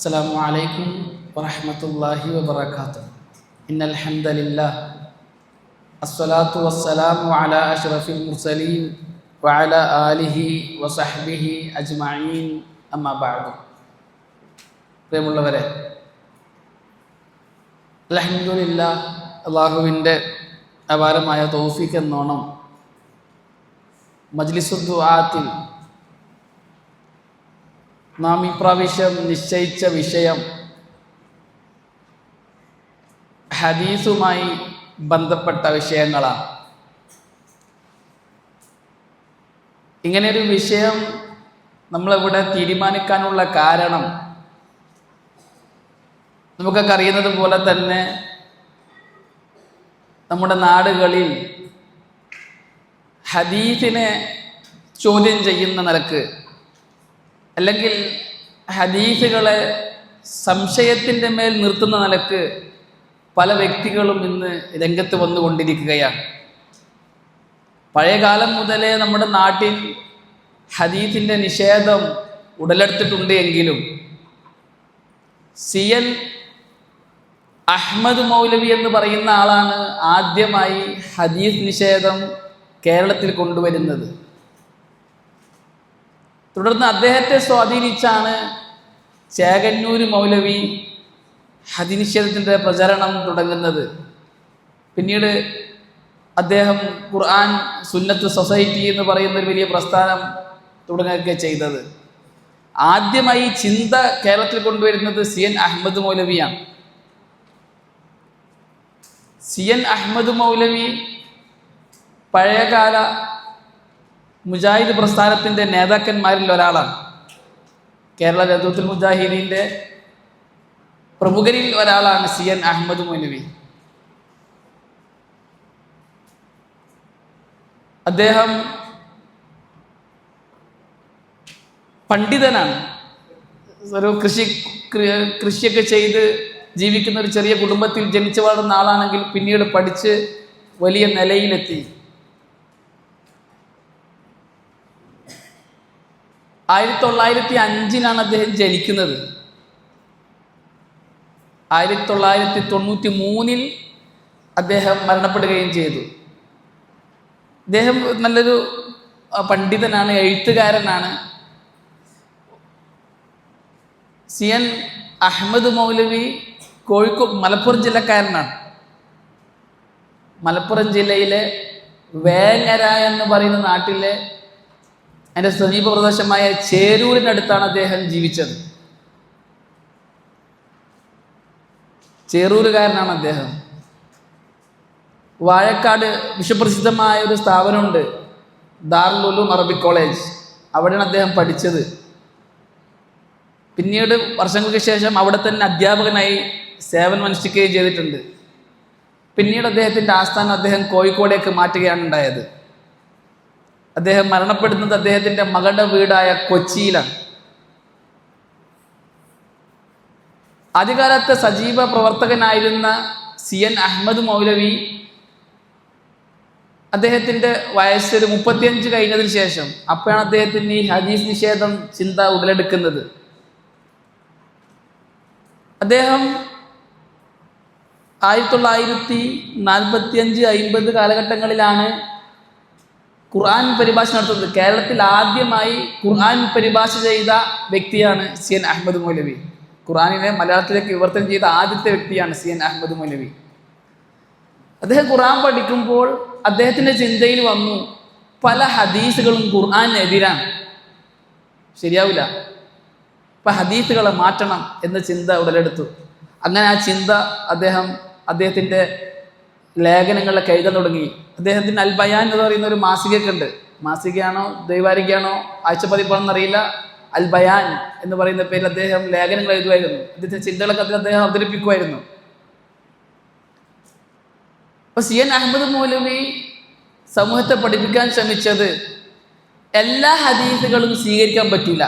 അസ്സലാമു അലൈക്കും വറഹ്മത്തുള്ളാഹി വബറകാതുഹു. ഇന്നൽ ഹംദലില്ലാഹ് അസ്സലാത്തു വസ്സലാമു അലാ അഷ്റഫിൽ മുർസലീൻ വഅലാ ആലിഹി വസഹ്ബിഹി അജ്മഈൻ. അമ്മാ ബഅദ്. പ്രിയമുള്ളവരെ, അൽഹംദുലില്ലാഹ്, അല്ലാഹുവിൻ്റെ അപാരമായ തൗഫീഖ് എന്നോണം മജ്ലിസുദ് ദുആത്തിൽ നാം ഇപ്രാവശ്യം നിശ്ചയിച്ച വിഷയം ഹദീസുമായി ബന്ധപ്പെട്ട വിഷയങ്ങളാണ്. ഇങ്ങനെയൊരു വിഷയം നമ്മളിവിടെ തീരുമാനിക്കാനുള്ള കാരണം നമുക്കൊക്കെ അറിയുന്നത് പോലെ തന്നെ നമ്മുടെ നാടുകളിൽ ഹദീസിനെ ചോദ്യം ചെയ്യുന്ന നിലക്ക്, അല്ലെങ്കിൽ ഹദീസുകളെ സംശയത്തിൻ്റെ മേൽ നിർത്തുന്ന നിലക്ക് പല വ്യക്തികളും ഇന്ന് രംഗത്ത് വന്നുകൊണ്ടിരിക്കുകയാണ്. പഴയകാലം മുതലേ നമ്മുടെ നാട്ടിൽ ഹദീസിൻ്റെ നിഷേധം ഉടലെടുത്തിട്ടുണ്ട് എങ്കിലും CN അഹ്മദ് മൗലവി എന്ന് പറയുന്ന ആളാണ് ആദ്യമായി ഹദീസ് നിഷേധം കേരളത്തിൽ കൊണ്ടുവരുന്നത്. തുടർന്ന് അദ്ദേഹത്തെ സ്വാധീനിച്ചാണ് ചേകന്നൂര് മൗലവി ഹദീസ് നിഷേധത്തിൻ്റെ പ്രചരണം തുടങ്ങുന്നത്. പിന്നീട് അദ്ദേഹം ഖുർആൻ സുന്നത്ത് സൊസൈറ്റി എന്ന് പറയുന്ന ഒരു വലിയ പ്രസ്ഥാനം തുടങ്ങുകയൊക്കെ ചെയ്തത്. ആദ്യമായി ചിന്ത കേരളത്തിൽ കൊണ്ടുവരുന്നത് CN അഹ്മദ് മൗലവിയാണ്. CN അഹ്മദ് മൗലവി പഴയകാല മുജാഹിദ് പ്രസ്ഥാനത്തിൻ്റെ നേതാക്കന്മാരിൽ ഒരാളാണ്. കേരള ജദ്വത്തുൽ മുജാഹിദീൻ്റെ പ്രമുഖരിൽ ഒരാളാണ് CN അഹ്മദ് മൗലവി. അദ്ദേഹം പണ്ഡിതനാണ്. ഒരു കൃഷിയൊക്കെ ചെയ്ത് ജീവിക്കുന്ന ഒരു ചെറിയ കുടുംബത്തിൽ ജനിച്ചു വളർന്ന ആളാണെങ്കിൽ പിന്നീട് പഠിച്ച് വലിയ നിലയിലെത്തി. 1905 അദ്ദേഹം ജനിക്കുന്നത്. 1993 അദ്ദേഹം മരണപ്പെടുകയും ചെയ്തു. അദ്ദേഹം നല്ലൊരു പണ്ഡിതനാണ്, എഴുത്തുകാരനാണ്. CN അഹ്മദ് മൗലവി മലപ്പുറം ജില്ലക്കാരനാണ്. മലപ്പുറം ജില്ലയിലെ വേങ്ങര എന്ന് പറയുന്ന നാട്ടിലെ അതിൻ്റെ സമീപ പ്രദേശമായ ചേരൂരിനടുത്താണ് അദ്ദേഹം ജീവിച്ചത്. ചേരൂരുകാരനാണ് അദ്ദേഹം. വാഴക്കാട് വിശ്വപ്രസിദ്ധമായ ഒരു സ്ഥാപനമുണ്ട്, ദാറുൽ ഉലൂം അറബിക് കോളേജ്. അവിടെയാണ് അദ്ദേഹം പഠിച്ചത്. പിന്നീട് വർഷങ്ങൾക്ക് ശേഷം അവിടെ തന്നെ അധ്യാപകനായി സേവനം അനുഷ്ഠിക്കുകയും ചെയ്തിട്ടുണ്ട്. പിന്നീട് അദ്ദേഹത്തിൻ്റെ ആസ്ഥാനം അദ്ദേഹം കോഴിക്കോടേക്ക് മാറ്റുകയാണ് ഉണ്ടായത്. അദ്ദേഹം മരണപ്പെടുന്നത് അദ്ദേഹത്തിൻ്റെ മകളുടെ വീടായ കൊച്ചിയിലാണ്. ആദ്യകാലത്തെ സജീവ പ്രവർത്തകനായിരുന്ന CN അഹ്മദ് മൗലവി അദ്ദേഹത്തിൻ്റെ വയസ്സ് ഒരു 35 കഴിഞ്ഞതിന് ശേഷം, അപ്പോഴാണ് അദ്ദേഹത്തിന് ഈ ഹദീസ് നിഷേധം ചിന്ത ഉടലെടുക്കുന്നത്. അദ്ദേഹം 1945-50 കാലഘട്ടങ്ങളിലാണ് ഖുർആൻ പരിഭാഷ നടത്തുന്നത്. കേരളത്തിൽ ആദ്യമായി ഖുർആൻ പരിഭാഷ ചെയ്ത വ്യക്തിയാണ് CN അഹ്മദ് മൗലവി. ഖുർആനിനെ മലയാളത്തിലേക്ക് വിവർത്തനം ചെയ്ത ആദ്യത്തെ വ്യക്തിയാണ് CN അഹ്മദ് മൗലവി. അദ്ദേഹം ഖുർആൻ പഠിക്കുമ്പോൾ അദ്ദേഹത്തിൻ്റെ ചിന്തയിൽ വന്നു, പല ഹദീസുകളും ഖുർആനെതിരാണ്, ശരിയാവില്ല, ഇപ്പം ഹദീസുകളെ മാറ്റണം എന്ന ചിന്ത ഉടലെടുത്തു. അങ്ങനെ ആ ചിന്ത അദ്ദേഹത്തിൻ്റെ ലേഖനങ്ങളിലൊക്കെ എഴുതാൻ തുടങ്ങി. അദ്ദേഹത്തിന് അൽ ബയാൻ എന്ന് പറയുന്ന ഒരു മാസികയൊക്കെ ഉണ്ട്. മാസികയാണോ ദൈവാരികയാണോ ആഴ്ചപ്പതിപ്പാണെന്നറിയില്ല. അൽ ബയാൻ എന്ന് പറയുന്ന പേരിൽ അദ്ദേഹം ലേഖനങ്ങൾ എഴുതുമായിരുന്നു. അദ്ദേഹത്തിൻ്റെ ചിന്തകളൊക്കെ അദ്ദേഹം അവതരിപ്പിക്കുമായിരുന്നു. അപ്പോൾ CN അഹ്മദ് മൗലവി സമൂഹത്തെ പഠിപ്പിക്കാൻ ശ്രമിച്ചത് എല്ലാ ഹദീസുകളും സ്വീകരിക്കാൻ പറ്റൂല.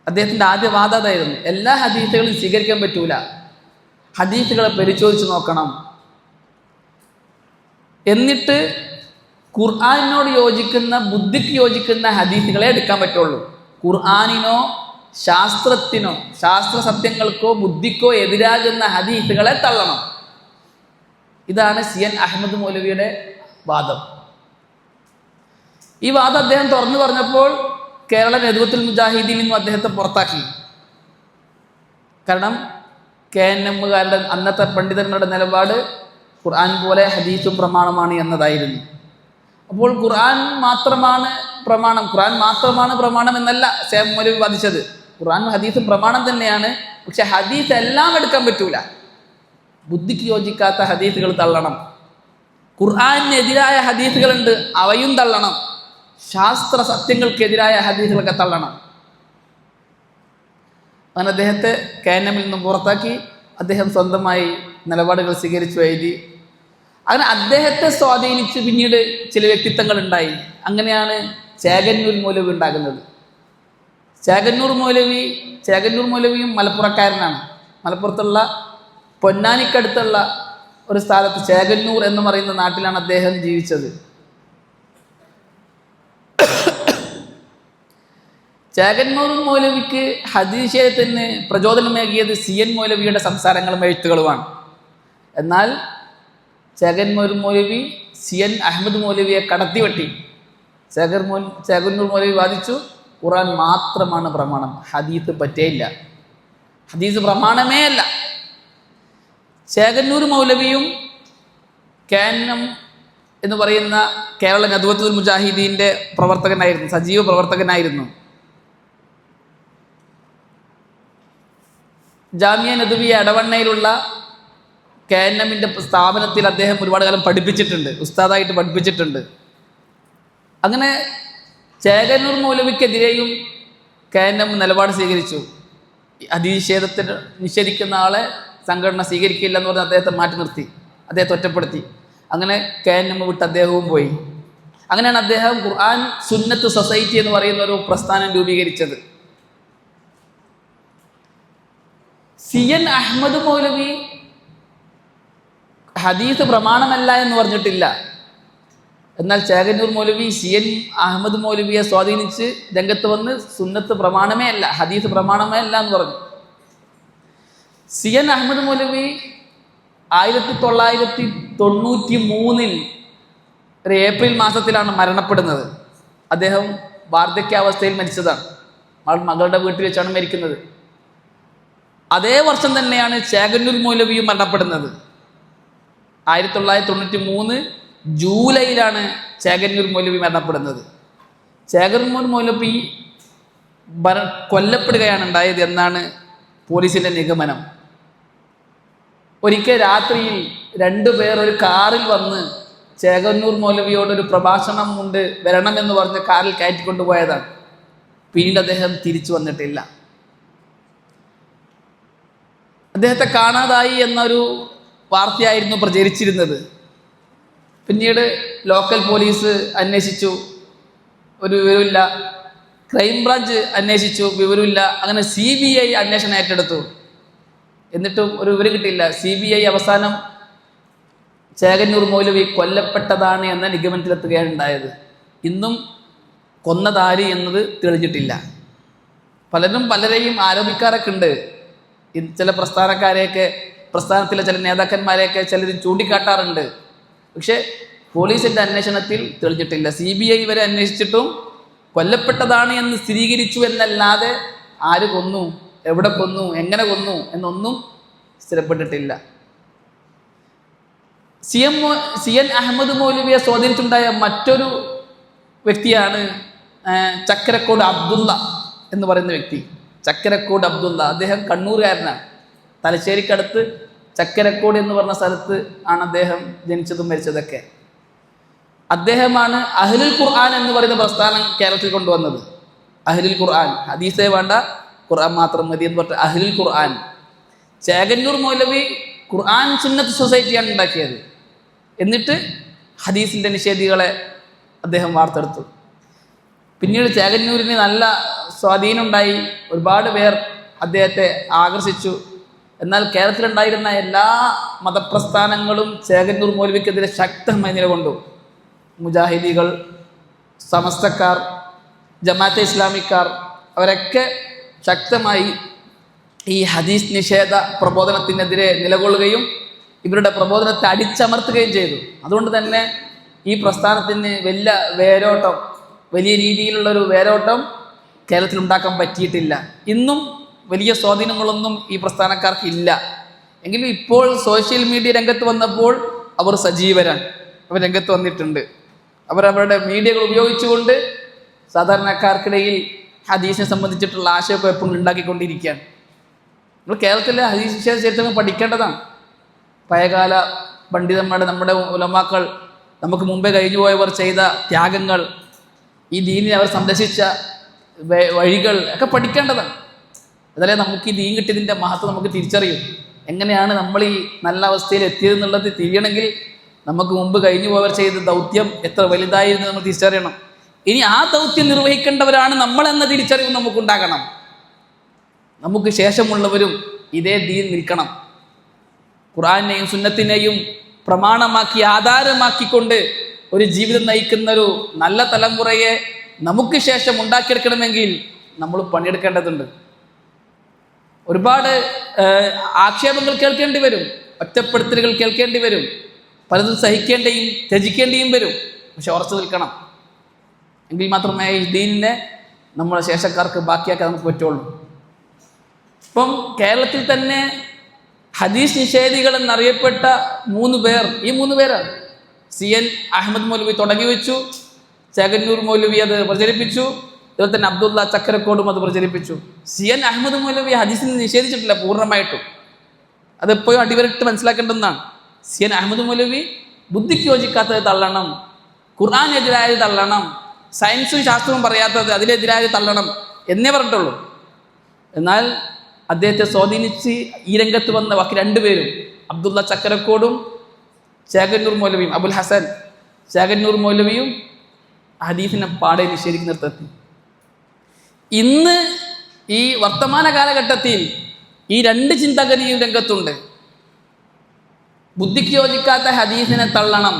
അദ്ദേഹത്തിൻ്റെ ആദ്യ വാദം അതായിരുന്നു, എല്ലാ ഹദീസുകളും സ്വീകരിക്കാൻ പറ്റൂല, ഹദീസുകളെ പരിശോധിച്ച് നോക്കണം. എന്നിട്ട് ഖുർആനിനോട് യോജിക്കുന്ന, ബുദ്ധിക്ക് യോജിക്കുന്ന ഹദീസുകളെ എടുക്കാൻ പറ്റുള്ളൂ. ഖുർആനിനോ ശാസ്ത്രത്തിനോ ശാസ്ത്ര സത്യങ്ങൾക്കോ ബുദ്ധിക്കോ എതിരാകുന്ന ഹദീസുകളെ തള്ളണം. ഇതാണ് CN അഹമ്മദ് മൗലവിയുടെ വാദം. ഈ വാദം അദ്ദേഹം തുറന്നു പറഞ്ഞപ്പോൾ കേരള നദ്വത്തുൽ മുജാഹിദീൻ നിന്നും അദ്ദേഹത്തെ പുറത്താക്കി. കാരണം KNMകാരുടെ അന്നത്തെ പണ്ഡിതന്മാരുടെ നിലപാട് ഖുർആൻ പോലെ ഹദീസും പ്രമാണമാണ് എന്നതായിരുന്നു. അപ്പോൾ ഖുർആൻ മാത്രമാണ് പ്രമാണം എന്നല്ല സേം മൗലവി വാദിച്ചത്. ഖുർആനും ഹദീസും പ്രമാണം തന്നെയാണ്. പക്ഷെ ഹദീസ് എല്ലാം എടുക്കാൻ പറ്റൂല. ബുദ്ധിക്ക് യോജിക്കാത്ത ഹദീസുകൾ തള്ളണം. ഖുർആനെതിരായ ഹദീസുകളുണ്ട്, അവയും തള്ളണം. ശാസ്ത്ര സത്യങ്ങൾക്കെതിരായ ഹദീസുകളൊക്കെ തള്ളണം. അങ്ങനെ അദ്ദേഹത്തെ KNMൽ നിന്നും പുറത്താക്കി. അദ്ദേഹം സ്വന്തമായി നിലപാടുകൾ സ്വീകരിച്ചു എഴുതി. അങ്ങനെ അദ്ദേഹത്തെ സ്വാധീനിച്ച് പിന്നീട് ചില വ്യക്തിത്വങ്ങൾ ഉണ്ടായി. അങ്ങനെയാണ് ചേകന്നൂർ മൗലവി ഉണ്ടാകുന്നത്. ചേകന്നൂർ മൗലവിയും മലപ്പുറക്കാരനാണ്. മലപ്പുറത്തുള്ള പൊന്നാനിക്കടുത്തുള്ള ഒരു സ്ഥലത്ത് ചേകന്നൂർ എന്ന് പറയുന്ന നാട്ടിലാണ് അദ്ദേഹം ജീവിച്ചത്. ചേകന്നൂർ മൗലവിക്ക് ഹദീശയത്തിന് പ്രചോദനമേകിയത് CN മൗലവിയുടെ സംസാരങ്ങളും എഴുത്തുകളുമാണ്. എന്നാൽ ചേകന്നൂർ മൗലവി CN അഹമ്മദ് മൗലവിയെ കടത്തിവെട്ടി. ചേകന്നൂർ മൗലവി വാദിച്ചു ഖുർആൻ മാത്രമാണ് പ്രമാണം, ഹദീസ് പറ്റേയില്ല, ഹദീസ് പ്രമാണമേ അല്ല. ചേകന്നൂർ മൗലവിയും KNM എന്ന് പറയുന്ന കേരള നദ്വത്തുൽ മുജാഹിദീൻ്റെ പ്രവർത്തകനായിരുന്നു, സജീവ പ്രവർത്തകനായിരുന്നു. ജാമിയ നദ്വിയ എടവണ്ണയിലുള്ള KNMൻ്റെ സ്ഥാപനത്തിൽ അദ്ദേഹം ഒരുപാട് കാലം പഠിപ്പിച്ചിട്ടുണ്ട്, ഉസ്താദായിട്ട് പഠിപ്പിച്ചിട്ടുണ്ട്. അങ്ങനെ ചേകന്നൂർ മൗലവിക്കെതിരെയും KNM നിലപാട് സ്വീകരിച്ചു. ഹദീസ് നിഷേധിക്കുന്ന ആളെ സംഘടന സ്വീകരിക്കില്ല എന്ന് പറഞ്ഞ് അദ്ദേഹത്തെ മാറ്റി നിർത്തി, അദ്ദേഹത്തെ ഒറ്റപ്പെടുത്തി. അങ്ങനെ KNM വിട്ട് അദ്ദേഹവും പോയി. അങ്ങനെയാണ് അദ്ദേഹം ഖുർആൻ സുന്നത്ത് സൊസൈറ്റി എന്ന് പറയുന്ന ഒരു പ്രസ്ഥാനം രൂപീകരിച്ചത്. CN അഹമ്മദ് മൗലവി ഹദീസ് പ്രമാണമല്ല എന്ന് പറഞ്ഞിട്ടില്ല. എന്നാൽ ചേകന്നൂർ മൗലവി CN അഹമ്മദ് മൗലവിയെ സ്വാധീനിച്ച് രംഗത്ത് വന്ന് സുന്നത്ത് പ്രമാണമേ അല്ല, ഹദീസ് പ്രമാണമേ അല്ല എന്ന് പറഞ്ഞു. CN അഹമ്മദ് മൗലവി 1993 ഒരു ഏപ്രിൽ മാസത്തിലാണ് മരണപ്പെടുന്നത്. അദ്ദേഹം വാർദ്ധക്യാവസ്ഥയിൽ മരിച്ചതാണ്. മകളുടെ വീട്ടിൽ വെച്ചാണ് മരിക്കുന്നത്. അതേ വർഷം തന്നെയാണ് ചേകന്നൂർ മൗലവിയും മരണപ്പെടുന്നത്. 1993 ജൂലൈയിലാണ് ചേകന്നൂർ മൗലവി മരണപ്പെടുന്നത്. ചേകന്നൂർ മൗലവി കൊല്ലപ്പെടുകയാണ് ഉണ്ടായത് എന്നാണ് പോലീസിൻ്റെ നിഗമനം. ഒരിക്കൽ രാത്രിയിൽ 2 പേർ ഒരു കാറിൽ വന്ന് ചേകന്നൂർ മൗലവിയോടൊരു പ്രഭാഷണം കൊണ്ട് വരണമെന്ന് പറഞ്ഞ് കാറിൽ കയറ്റിക്കൊണ്ടുപോയതാണ്. പിന്നീട് അദ്ദേഹം തിരിച്ചു വന്നിട്ടില്ല. അദ്ദേഹത്തെ കാണാതായി എന്നൊരു വാർത്തയായിരുന്നു പ്രചരിച്ചിരുന്നത്. പിന്നീട് ലോക്കൽ പോലീസ് അന്വേഷിച്ചു, ഒരു വിവരമില്ല. ക്രൈംബ്രാഞ്ച് അന്വേഷിച്ചു, വിവരമില്ല. അങ്ങനെ CBI അന്വേഷണം ഏറ്റെടുത്തു. എന്നിട്ടും ഒരു വിവരം കിട്ടിയില്ല. CBI അവസാനം ചേകന്നൂർ മൗലവി കൊല്ലപ്പെട്ടതാണ് എന്ന നിഗമനത്തിലെത്തുകയാണ് ഉണ്ടായത്. ഇന്നും കൊന്നതാര് എന്നത് തെളിഞ്ഞിട്ടില്ല. പലരും പലരെയും ആരോപിക്കാറൊക്കെ ഉണ്ട്. ചില പ്രസ്ഥാനത്തിലെ ചില നേതാക്കന്മാരെയൊക്കെ ചിലരും ചൂണ്ടിക്കാട്ടാറുണ്ട്. പക്ഷേ പോലീസിൻ്റെ അന്വേഷണത്തിൽ തെളിഞ്ഞിട്ടില്ല. CBI വരെ അന്വേഷിച്ചിട്ടും കൊല്ലപ്പെട്ടതാണ് എന്ന് സ്ഥിരീകരിച്ചു എന്നല്ലാതെ ആര് കൊന്നു, എവിടെ കൊന്നു, എങ്ങനെ കൊന്നു എന്നൊന്നും സ്ഥിരപ്പെട്ടിട്ടില്ല. CN അഹമ്മദ് മൗലവിയെ സ്വാധീനിച്ചുണ്ടായ മറ്റൊരു വ്യക്തിയാണ് ചക്കരക്കോട് അബ്ദുള്ള എന്ന് പറയുന്ന വ്യക്തി. ചക്കരക്കോട് അബ്ദുള്ള, അദ്ദേഹം കണ്ണൂരുകാരനാണ്. തലശ്ശേരിക്കടുത്ത് ചക്കരക്കോട് എന്ന് പറഞ്ഞ സ്ഥലത്ത് ആണ് അദ്ദേഹം ജനിച്ചതും മരിച്ചതൊക്കെ. അദ്ദേഹമാണ് അഹ്ലുൽ ഖുർആൻ എന്ന് പറയുന്ന പ്രസ്ഥാനം കേരളത്തിൽ കൊണ്ടുവന്നത്. അഹ്ലുൽ ഖുർആൻ, ഹദീസേ വേണ്ട, ഖുർആൻ മാത്രം മതി എന്ന് പറഞ്ഞ അഹ്ലുൽ ഖുർആൻ. ചേകന്നൂർ മൗലവി ഖുർആൻ സുന്നത്ത് സൊസൈറ്റിയാണ് ഉണ്ടാക്കിയത്. എന്നിട്ട് ഹദീസിൻ്റെ നിഷേധികളെ അദ്ദേഹം വാർത്തെടുത്തു. പിന്നീട് ചേകന്നൂരിന് നല്ല സ്വാധീനമുണ്ടായി, ഒരുപാട് പേർ അദ്ദേഹത്തെ ആകർഷിച്ചു. എന്നാൽ കേരളത്തിലുണ്ടായിരുന്ന എല്ലാ മതപ്രസ്ഥാനങ്ങളും ചേകന്നൂർ മൗലവിക്കെതിരെ ശക്തമായി നിലകൊണ്ടു. മുജാഹിദികൾ, സമസ്തക്കാർ, ജമാഅത്തെ ഇസ്ലാമിക്കാർ അവരൊക്കെ ശക്തമായി ഈ ഹദീസ് നിഷേധ പ്രബോധനത്തിനെതിരെ നിലകൊള്ളുകയും ഇവരുടെ പ്രബോധനത്തെ അടിച്ചമർത്തുകയും ചെയ്തു. അതുകൊണ്ട് തന്നെ ഈ പ്രസ്ഥാനത്തിന് വലിയ രീതിയിലുള്ളൊരു വേരോട്ടം കേരളത്തിൽ ഉണ്ടാക്കാൻ പറ്റിയിട്ടില്ല. ഇന്നും വലിയ സ്വാധീനങ്ങളൊന്നും ഈ പ്രസ്ഥാനക്കാർക്ക് ഇല്ല. എങ്കിലും ഇപ്പോൾ സോഷ്യൽ മീഡിയ രംഗത്ത് വന്നപ്പോൾ അവർ സജീവരാണ്, അവർ രംഗത്ത് വന്നിട്ടുണ്ട്. അവരവരുടെ മീഡിയകൾ ഉപയോഗിച്ചുകൊണ്ട് സാധാരണക്കാർക്കിടയിൽ ഹദീസിനെ സംബന്ധിച്ചിട്ടുള്ള ആശയക്കുഴപ്പങ്ങൾ ഉണ്ടാക്കിക്കൊണ്ടിരിക്കുകയാണ്. നമ്മൾ കേരളത്തിലെ ഹദീസ് നിഷേധ ചരിത്രങ്ങൾ പഠിക്കേണ്ടതാണ്. പഴയകാല പണ്ഡിതന്മാരുടെ, നമ്മുടെ ഉലമാക്കൾ, നമുക്ക് മുമ്പേ കഴിഞ്ഞു പോയവർ ചെയ്ത ത്യാഗങ്ങൾ, ഈ ദീനിനെ അവർ സംരക്ഷിച്ച വഴികൾ ഒക്കെ പഠിക്കേണ്ടതാണ്. അതല്ലേ നമുക്ക് ഈ ദീൻ കിട്ടിയതിൻ്റെ മഹത്വം നമുക്ക് തിരിച്ചറിയും. എങ്ങനെയാണ് നമ്മൾ ഈ നല്ല അവസ്ഥയിൽ എത്തിയതെന്നുള്ളത് തിരിയണമെങ്കിൽ നമുക്ക് മുമ്പ് കഴിഞ്ഞു പോയവർ ചെയ്ത ദൗത്യം എത്ര വലുതായിരുന്നു നമ്മൾ തിരിച്ചറിയണം. ഇനി ആ ദൗത്യം നിർവഹിക്കേണ്ടവരാണ് നമ്മളെന്ന തിരിച്ചറിവ് നമുക്കുണ്ടാകണം. നമുക്ക് ശേഷമുള്ളവരും ഇതേ ദീൻ നിൽക്കണം. ഖുർആനെയും സുന്നത്തിനെയും പ്രമാണമാക്കി ആധാരമാക്കിക്കൊണ്ട് ഒരു ജീവിതം നയിക്കുന്ന ഒരു നല്ല തലമുറയെ നമുക്ക് ശേഷം ഉണ്ടാക്കിയെടുക്കണമെങ്കിൽ നമ്മൾ പണിയെടുക്കേണ്ടതുണ്ട്. ഒരുപാട് ആക്ഷേപങ്ങൾ കേൾക്കേണ്ടി വരും, ഒറ്റപ്പെടുത്തലുകൾ കേൾക്കേണ്ടി വരും, പലതും സഹിക്കേണ്ടിയും ത്യജിക്കേണ്ടിയും വരും. പക്ഷെ ഉറച്ചു നിൽക്കണം. എങ്കിൽ മാത്രമേ ഈ ദീനിനെ നമ്മുടെ ശേഷക്കാർക്ക് ബാക്കിയാക്കാൻ നമുക്ക് പറ്റുള്ളൂ. ഇപ്പം കേരളത്തിൽ തന്നെ ഹദീസ് നിഷേധികൾ എന്നറിയപ്പെട്ട 3 പേർ, ഈ 3 പേരാണ്. CN അഹമ്മദ് മൗലവി തുടങ്ങി വെച്ചു, ചേകന്നൂർ മൗലവി അത് പ്രചരിപ്പിച്ചു, അതുപോലെ തന്നെ അബ്ദുള്ള ചക്കരക്കോടും അത് പ്രചരിപ്പിച്ചു. CN അഹമ്മദ് മൗലവി ഹദീസിനെ നിഷേധിച്ചിട്ടില്ല പൂർണ്ണമായിട്ടും. അതെപ്പോഴും അടിവരട്ട് മനസ്സിലാക്കേണ്ടതാണ്. CN അഹമ്മദ് മൗലവി ബുദ്ധിക്ക് യോജിക്കാത്തത് തള്ളണം, ഖുർആനെതിരായത് തള്ളണം, സയൻസും ശാസ്ത്രവും പറയാത്തത് അതിനെതിരായത് തള്ളണം എന്നേ പറഞ്ഞിട്ടുള്ളൂ. എന്നാൽ അദ്ദേഹത്തെ സ്വാധീനിച്ച് ഈ രംഗത്ത് വന്ന ബാക്കി 2 പേരും, അബ്ദുള്ള ചക്കരക്കോടും ചേകന്നൂർ മൗലവിയും, അബുൽ ഹസൻ ചേകന്നൂർ മൗലവിയും ഹദീസിനെ പാടെ നിഷേധിക്കുന്നിടത്തെത്തി. ഇന്ന് ഈ വർത്തമാന കാലഘട്ടത്തിൽ ഈ 2 ചിന്തകനിയും രംഗത്തുണ്ട്. ബുദ്ധിക്ക് യോജിക്കാത്ത ഹദീസിനെ തള്ളണം,